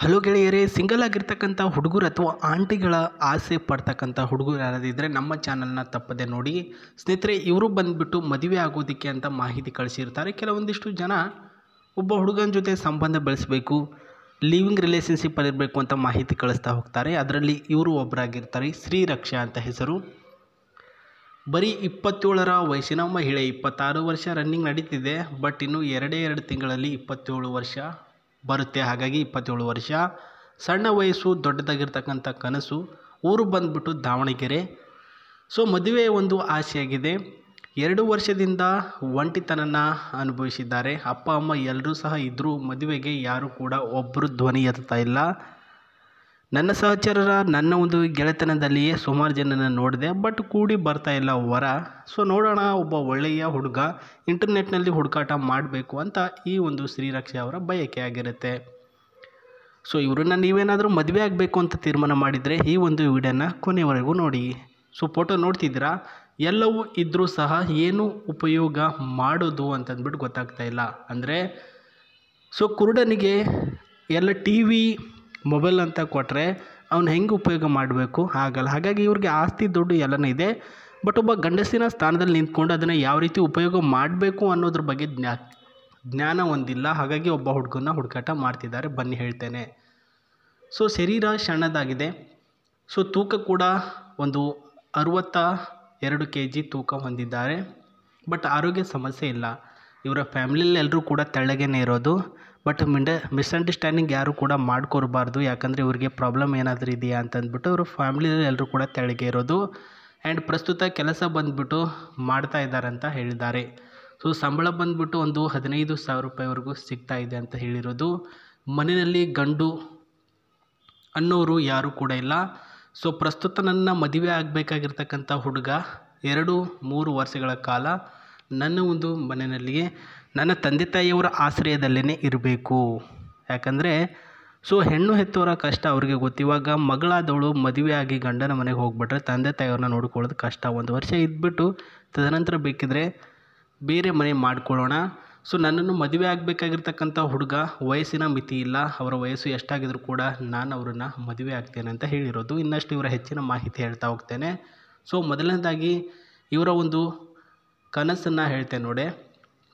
Hello ಗೆಳೆಯರೇ, single ಆಗಿರ್ತಕ್ಕಂಥ ಹುಡುಗರು ಅಥವಾ ಆಂಟಿಗಳ ಆಸೆ ಪಡ್ತಕ್ಕಂಥ ಹುಡುಗರು ಯಾರಾದಿದ್ದರೆ ನಮ್ಮ ಚಾನಲ್ನ ತಪ್ಪದೆ ನೋಡಿ. ಸ್ನೇಹಿತರೆ, ಇವರು ಬಂದುಬಿಟ್ಟು ಮದುವೆ ಆಗೋದಕ್ಕೆ ಅಂತ ಮಾಹಿತಿ ಕಳಿಸಿರ್ತಾರೆ. ಕೆಲವೊಂದಿಷ್ಟು ಜನ ಒಬ್ಬ ಹುಡುಗನ ಜೊತೆ ಸಂಬಂಧ ಬೆಳೆಸಬೇಕು, ಲಿವಿಂಗ್ ರಿಲೇಷನ್ಶಿಪ್ ಇರಬೇಕು ಅಂತ ಮಾಹಿತಿ ಕಳಿಸ್ತಾ ಹೋಗ್ತಾರೆ. ಅದರಲ್ಲಿ ಇವರು ಒಬ್ಬರಾಗಿರ್ತಾರೆ. ಶ್ರೀರಕ್ಷಾ ಅಂತ ಹೆಸರು. ಬರೀ 27ರ ವಯಸ್ಸಿನ ಮಹಿಳೆ. 26 ವರ್ಷ ರನ್ನಿಂಗ್ ನಡೀತಿದೆ. ಬಟ್ ಇನ್ನು ಎರಡು ತಿಂಗಳಲ್ಲಿ 27 ವರ್ಷ ಬರುತ್ತೆ. ಹಾಗಾಗಿ 27 ವರ್ಷ, ಸಣ್ಣ ವಯಸ್ಸು, ದೊಡ್ಡದಾಗಿರ್ತಕ್ಕಂಥ ಕನಸು. ಊರು ಬಂದುಬಿಟ್ಟು ದಾವಣಗೆರೆ. ಸೊ ಮದುವೆ ಒಂದು ಆಸೆಯಾಗಿದೆ. 2 ವರ್ಷದಿಂದ ಒಂಟಿತನನ ಅನುಭವಿಸಿದ್ದಾರೆ. ಅಪ್ಪ ಅಮ್ಮ ಎಲ್ಲರೂ ಸಹ ಇದ್ದರೂ ಮದುವೆಗೆ ಯಾರೂ ಕೂಡ ಒಬ್ಬರು ಧ್ವನಿ ಎತ್ತಾ ಇಲ್ಲ. ನನ್ನ ಸಹಚರರ ನನ್ನ ಒಂದು ಗೆಳೆತನದಲ್ಲಿಯೇ ಸುಮಾರು ಜನನ ನೋಡಿದೆ, ಬಟ್ ಕೂಡಿ ಬರ್ತಾ ಇಲ್ಲ ವರ. ಸೊ ನೋಡೋಣ, ಒಬ್ಬ ಒಳ್ಳೆಯ ಹುಡುಗ ಇಂಟರ್ನೆಟ್ನಲ್ಲಿ ಹುಡುಕಾಟ ಮಾಡಬೇಕು ಅಂತ ಈ ಒಂದು ಶ್ರೀರಕ್ಷಾ ಅವರ ಬಯಕೆ ಆಗಿರುತ್ತೆ. ಸೊ ಇವರನ್ನು ನೀವೇನಾದರೂ ಮದುವೆ ಆಗಬೇಕು ಅಂತ ತೀರ್ಮಾನ ಮಾಡಿದರೆ ಈ ಒಂದು ವಿಡಿಯೋನ ಕೊನೆವರೆಗೂ ನೋಡಿ. ಸೊ ಫೋಟೋ ನೋಡ್ತಿದ್ದೀರಾ, ಎಲ್ಲವೂ ಇದ್ದರೂ ಸಹ ಏನು ಉಪಯೋಗ ಮಾಡೋದು ಅಂತಂದ್ಬಿಟ್ಟು ಗೊತ್ತಾಗ್ತಾ ಇಲ್ಲ. ಅಂದರೆ ಸೊ ಕುರುಡನಿಗೆ ಎಲ್ಲ ಟಿ ವಿ ಮೊಬೈಲ್ ಅಂತ ಕೊಟ್ಟರೆ ಅವ್ನು ಹೆಂಗೆ ಉಪಯೋಗ ಮಾಡಬೇಕು, ಆಗಲ್ಲ. ಹಾಗಾಗಿ ಇವ್ರಿಗೆ ಆಸ್ತಿ ದುಡ್ಡು ಎಲ್ಲನೂ ಇದೆ, ಬಟ್ ಒಬ್ಬ ಗಂಡಸಿನ ಸ್ಥಾನದಲ್ಲಿ ನಿಂತ್ಕೊಂಡು ಅದನ್ನು ಯಾವ ರೀತಿ ಉಪಯೋಗ ಮಾಡಬೇಕು ಅನ್ನೋದ್ರ ಬಗ್ಗೆ ಜ್ಞಾನ ಹೊಂದಿಲ್ಲ. ಹಾಗಾಗಿ ಒಬ್ಬ ಹುಡುಗನ ಹುಡುಕಾಟ ಮಾಡ್ತಿದ್ದಾರೆ. ಬನ್ನಿ ಹೇಳ್ತೇನೆ. ಸೊ ಶರೀರ ಸಣ್ಣದಾಗಿದೆ. ಸೊ ತೂಕ ಕೂಡ ಒಂದು 62 kg ತೂಕ ಹೊಂದಿದ್ದಾರೆ. ಬಟ್ ಆರೋಗ್ಯ ಸಮಸ್ಯೆ ಇಲ್ಲ. ಇವರ ಫ್ಯಾಮಿಲಿಯಲ್ಲಿ ಎಲ್ಲರೂ ಕೂಡ ತೆಳ್ಳಗೇನೆ ಇರೋದು. ಬಟ್ ಮಿಸ್ಅಂಡರ್ಸ್ಟ್ಯಾಂಡಿಂಗ್ ಯಾರು ಕೂಡ ಮಾಡ್ಕೊಳ್ಬಾರ್ದು, ಯಾಕಂದರೆ ಇವ್ರಿಗೆ ಪ್ರಾಬ್ಲಮ್ ಏನಾದರೂ ಇದೆಯಾ ಅಂತಂದ್ಬಿಟ್ಟು ಇವರು ಫ್ಯಾಮಿಲಿಯಲ್ಲಿ ಎಲ್ಲರೂ ಕೂಡ ತೆಳ್ಳಗೆ ಇರೋದು. ಆ್ಯಂಡ್ ಪ್ರಸ್ತುತ ಕೆಲಸ ಬಂದುಬಿಟ್ಟು ಮಾಡ್ತಾ ಇದ್ದಾರೆ ಅಂತ ಹೇಳಿದ್ದಾರೆ. ಸೊ ಸಂಬಳ ಬಂದುಬಿಟ್ಟು ಒಂದು 15,000 ರೂಪಾಯಿವರೆಗೂ ಸಿಗ್ತಾ ಇದೆ ಅಂತ ಹೇಳಿರೋದು. ಮನೆಯಲ್ಲಿ ಗಂಡು ಅನ್ನೋರು ಯಾರೂ ಕೂಡ ಇಲ್ಲ. ಸೊ ಪ್ರಸ್ತುತ ನನ್ನ ಮದುವೆ ಆಗಬೇಕಾಗಿರ್ತಕ್ಕಂಥ ಹುಡುಗ 2-3 ವರ್ಷಗಳ ಕಾಲ ನನ್ನ ಒಂದು ಮನೆಯಲ್ಲಿಯೇ ನನ್ನ ತಂದೆ ತಾಯಿಯವರ ಆಶ್ರಯದಲ್ಲೇ ಇರಬೇಕು. ಯಾಕಂದರೆ ಸೊ ಹೆಣ್ಣು ಹೆತ್ತವರ ಕಷ್ಟ ಅವ್ರಿಗೆ ಗೊತ್ತು. ಇವಾಗ ಮಗಳಾದವಳು ಮದುವೆ ಆಗಿ ಗಂಡನ ಮನೆಗೆ ಹೋಗ್ಬಿಟ್ರೆ ತಂದೆ ತಾಯಿಯವ್ರನ್ನ ನೋಡ್ಕೊಳ್ಳೋದು ಕಷ್ಟ. 1 ವರ್ಷ ಇದ್ಬಿಟ್ಟು ತದನಂತರ ಬೇಕಿದ್ರೆ ಬೇರೆ ಮನೆ ಮಾಡ್ಕೊಳ್ಳೋಣ. ಸೊ ನನ್ನನ್ನು ಮದುವೆ ಆಗಬೇಕಾಗಿರ್ತಕ್ಕಂಥ ಹುಡುಗ ವಯಸ್ಸಿನ ಮಿತಿ ಇಲ್ಲ, ಅವರ ವಯಸ್ಸು ಎಷ್ಟಾಗಿದ್ರೂ ಕೂಡ ನಾನು ಅವ್ರನ್ನ ಮದುವೆ ಆಗ್ತೇನೆ ಅಂತ ಹೇಳಿರೋದು. ಇನ್ನಷ್ಟು ಇವರ ಹೆಚ್ಚಿನ ಮಾಹಿತಿ ಹೇಳ್ತಾ ಹೋಗ್ತೇನೆ. ಸೊ ಮೊದಲನೇದಾಗಿ ಇವರ ಒಂದು ಕನಸನ್ನು ಹೇಳ್ತೇನೆ ನೋಡಿ.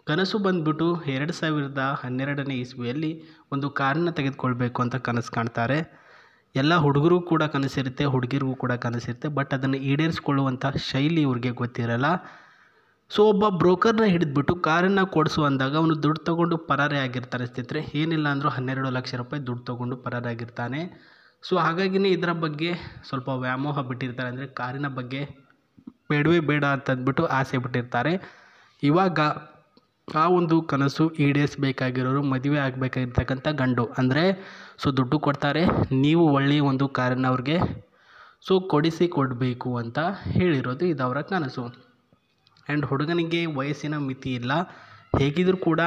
ಕನಸು ಬಂದುಬಿಟ್ಟು 2012ನೇ ಇಸ್ವಿಯಲ್ಲಿ ಒಂದು ಕಾರನ್ನು ತೆಗೆದುಕೊಳ್ಬೇಕು ಅಂತ ಕನಸು ಕಾಣ್ತಾರೆ. ಎಲ್ಲ ಹುಡುಗರು ಕೂಡ ಕನಸಿರುತ್ತೆ, ಹುಡುಗಿರಿಗೂ ಕೂಡ ಕನಸಿರುತ್ತೆ. ಬಟ್ ಅದನ್ನು ಈಡೇರಿಸ್ಕೊಳ್ಳುವಂಥ ಶೈಲಿ ಇವ್ರಿಗೆ ಗೊತ್ತಿರಲ್ಲ. ಸೊ ಒಬ್ಬ ಬ್ರೋಕರ್ನ ಹಿಡಿದ್ಬಿಟ್ಟು ಕಾರನ್ನು ಕೊಡಿಸು ಅಂದಾಗ ಅವನು ದುಡ್ಡು ತೊಗೊಂಡು ಪರಾರಿ ಆಗಿರ್ತಾನೆ. ಸ್ನೇಹಿತರೆ, ಏನಿಲ್ಲ ಅಂದರೂ 12 ಲಕ್ಷ ರೂಪಾಯಿ ದುಡ್ಡು ತೊಗೊಂಡು ಪರಾರಿ ಆಗಿರ್ತಾನೆ. ಸೊ ಹಾಗಾಗಿನೇ ಇದರ ಬಗ್ಗೆ ಸ್ವಲ್ಪ ವ್ಯಾಮೋಹ ಬಿಟ್ಟಿರ್ತಾರೆ. ಅಂದರೆ ಕಾರಿನ ಬಗ್ಗೆ ಬೇಡವೇ ಬೇಡ ಅಂತಂದ್ಬಿಟ್ಟು ಆಸೆ ಬಿಟ್ಟಿರ್ತಾರೆ. ಇವಾಗ ಆ ಒಂದು ಕನಸು ಈಡೇರಿಸಬೇಕಾಗಿರೋರು ಮದುವೆ ಆಗಬೇಕಾಗಿರ್ತಕ್ಕಂಥ ಗಂಡು. ಅಂದರೆ ಸೊ ದುಡ್ಡು ಕೊಡ್ತಾರೆ, ನೀವು ಒಳ್ಳೆಯ ಒಂದು ಕಾರನ್ನು ಅವ್ರಿಗೆ ಸೊ ಕೊಡಬೇಕು ಅಂತ ಹೇಳಿರೋದು ಇದವರ ಕನಸು. ಆ್ಯಂಡ್ ಹುಡುಗನಿಗೆ ವಯಸ್ಸಿನ ಮಿತಿ ಇಲ್ಲ. ಹೇಗಿದ್ದರೂ ಕೂಡ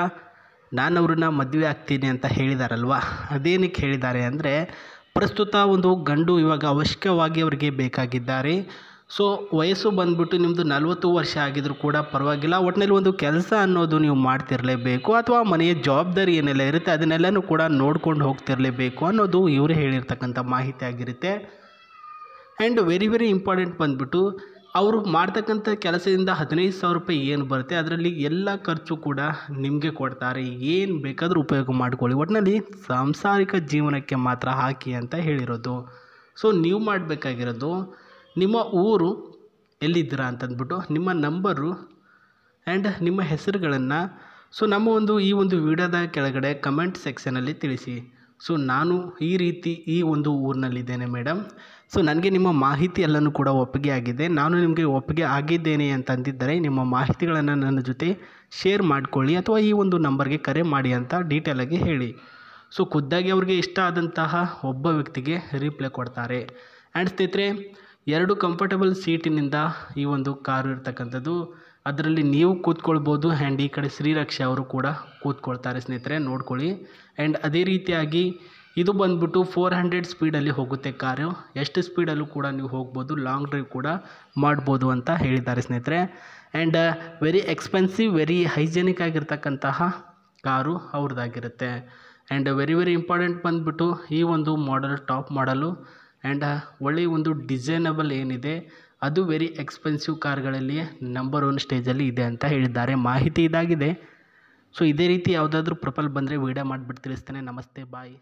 ನಾನು ಅವ್ರನ್ನ ಮದುವೆ ಆಗ್ತೀನಿ ಅಂತ ಹೇಳಿದಾರಲ್ವ, ಅದೇನಕ್ಕೆ ಹೇಳಿದ್ದಾರೆ ಅಂದರೆ ಪ್ರಸ್ತುತ ಒಂದು ಗಂಡು ಇವಾಗ ಅವಶ್ಯಕವಾಗಿ ಅವರಿಗೆ ಬೇಕಾಗಿದ್ದಾರೆ. ಸೊ ವಯಸ್ಸು ಬಂದುಬಿಟ್ಟು ನಿಮ್ಮದು 40 ವರ್ಷ ಆಗಿದ್ರೂ ಕೂಡ ಪರವಾಗಿಲ್ಲ, ಒಟ್ಟಿನಲ್ಲಿ ಒಂದು ಕೆಲಸ ಅನ್ನೋದು ನೀವು ಮಾಡ್ತಿರಲೇಬೇಕು, ಅಥವಾ ಮನೆಯ ಜವಾಬ್ದಾರಿ ಏನೆಲ್ಲ ಇರುತ್ತೆ ಅದನ್ನೆಲ್ಲನೂ ಕೂಡ ನೋಡ್ಕೊಂಡು ಹೋಗ್ತಿರಲೇಬೇಕು ಅನ್ನೋದು ಇವರು ಹೇಳಿರ್ತಕ್ಕಂಥ ಮಾಹಿತಿ ಆಗಿರುತ್ತೆ. ಆ್ಯಂಡ್ ವೆರಿ ಇಂಪಾರ್ಟೆಂಟ್ ಬಂದುಬಿಟ್ಟು ಅವರು ಮಾಡ್ತಕ್ಕಂಥ ಕೆಲಸದಿಂದ 15,000 ರೂಪಾಯಿ ಏನು ಬರುತ್ತೆ ಅದರಲ್ಲಿ ಎಲ್ಲ ಖರ್ಚು ಕೂಡ ನಿಮಗೆ ಕೊಡ್ತಾರೆ. ಏನು ಬೇಕಾದರೂ ಉಪಯೋಗ ಮಾಡ್ಕೊಳ್ಳಿ, ಒಟ್ಟಿನಲ್ಲಿ ಸಾಂಸಾರಿಕ ಜೀವನಕ್ಕೆ ಮಾತ್ರ ಹಾಕಿ ಅಂತ ಹೇಳಿರೋದು. ಸೊ ನೀವು ಮಾಡಬೇಕಾಗಿರೋದು ನಿಮ್ಮ ಊರು ಎಲ್ಲಿದ್ದೀರಾ ಅಂತಂದ್ಬಿಟ್ಟು ನಿಮ್ಮ ನಂಬರು ಆ್ಯಂಡ್ ನಿಮ್ಮ ಹೆಸರುಗಳನ್ನು ಸೊ ನಮ್ಮ ಈ ಒಂದು ವಿಡಿಯೋದ ಕೆಳಗಡೆ ಕಮೆಂಟ್ ಸೆಕ್ಷನಲ್ಲಿ ತಿಳಿಸಿ. ಸೊ ನಾನು ಈ ರೀತಿ ಈ ಒಂದು ಊರಿನಲ್ಲಿದ್ದೇನೆ ಮೇಡಮ್, ಸೊ ನನಗೆ ನಿಮ್ಮ ಮಾಹಿತಿ ಎಲ್ಲನೂ ಕೂಡ ಒಪ್ಪಿಗೆ ಆಗಿದೆ, ನಾನು ನಿಮಗೆ ಒಪ್ಪಿಗೆ ಆಗಿದ್ದೇನೆ ಅಂತಂದಿದ್ದರೆ ನಿಮ್ಮ ಮಾಹಿತಿಗಳನ್ನು ನನ್ನ ಜೊತೆ ಶೇರ್ ಮಾಡಿಕೊಳ್ಳಿ ಅಥವಾ ಈ ಒಂದು ನಂಬರ್ಗೆ ಕರೆ ಮಾಡಿ ಅಂತ ಡೀಟೇಲಾಗಿ ಹೇಳಿ. ಸೊ ಖುದ್ದಾಗಿ ಅವ್ರಿಗೆ ಇಷ್ಟ ಆದಂತಹ ಒಬ್ಬ ವ್ಯಕ್ತಿಗೆ ರಿಪ್ಲೈ ಕೊಡ್ತಾರೆ. ಆ್ಯಂಡ್ ಸ್ನೇಹಿತರೆ, 2 ಕಂಫರ್ಟಬಲ್ ಸೀಟಿನಿಂದ ಈ ಒಂದು ಕಾರು ಇರ್ತಕ್ಕಂಥದ್ದು. ಅದರಲ್ಲಿ ನೀವು ಕೂತ್ಕೊಳ್ಬೋದು ಆ್ಯಂಡ್ ಈ ಕಡೆ ಶ್ರೀರಕ್ಷಾ ಅವರು ಕೂಡ ಕೂತ್ಕೊಳ್ತಾರೆ. ಸ್ನೇಹಿತರೆ ನೋಡ್ಕೊಳ್ಳಿ. ಆ್ಯಂಡ್ ಅದೇ ರೀತಿಯಾಗಿ ಇದು ಬಂದುಬಿಟ್ಟು 400 ಸ್ಪೀಡಲ್ಲಿ ಹೋಗುತ್ತೆ ಕಾರು. ಎಷ್ಟು ಸ್ಪೀಡಲ್ಲೂ ಕೂಡ ನೀವು ಹೋಗ್ಬೋದು, ಲಾಂಗ್ ಡ್ರೈವ್ ಕೂಡ ಮಾಡ್ಬೋದು ಅಂತ ಹೇಳಿದ್ದಾರೆ ಸ್ನೇಹಿತರೆ. And very expensive, very hygienic ಆಗಿರ್ತಕ್ಕಂತಹ ಕಾರು ಅವ್ರದ್ದಾಗಿರುತ್ತೆ. ಆ್ಯಂಡ್ ವೆರಿ ಇಂಪಾರ್ಟೆಂಟ್ ಬಂದುಬಿಟ್ಟು ಈ ಒಂದು ಮಾಡೆಲ್ ಟಾಪ್ ಮಾಡಲು ಆ್ಯಂಡ್ ಒಳ್ಳೆಯ ಒಂದು ಡಿಸೈನಬಲ್ ಏನಿದೆ ಅದು ವೆರಿ ಎಕ್ಸ್ಪೆನ್ಸಿವ್ ಕಾರ್ಗಳಲ್ಲಿ ನಂಬರ್ 1 ಸ್ಟೇಜಲ್ಲಿ ಇದೆ ಅಂತ ಹೇಳಿದ್ದಾರೆ. ಮಾಹಿತಿ ಇದಾಗಿದೆ. ಸೊ ಇದೇ ರೀತಿ ಯಾವುದಾದ್ರೂ ಪ್ರೊಫೈಲ್ ಬಂದರೆ ವೀಡಿಯೋ ಮಾಡಿಬಿಟ್ಟು ತಿಳಿಸ್ತೇನೆ. ನಮಸ್ತೆ, ಬಾಯ್.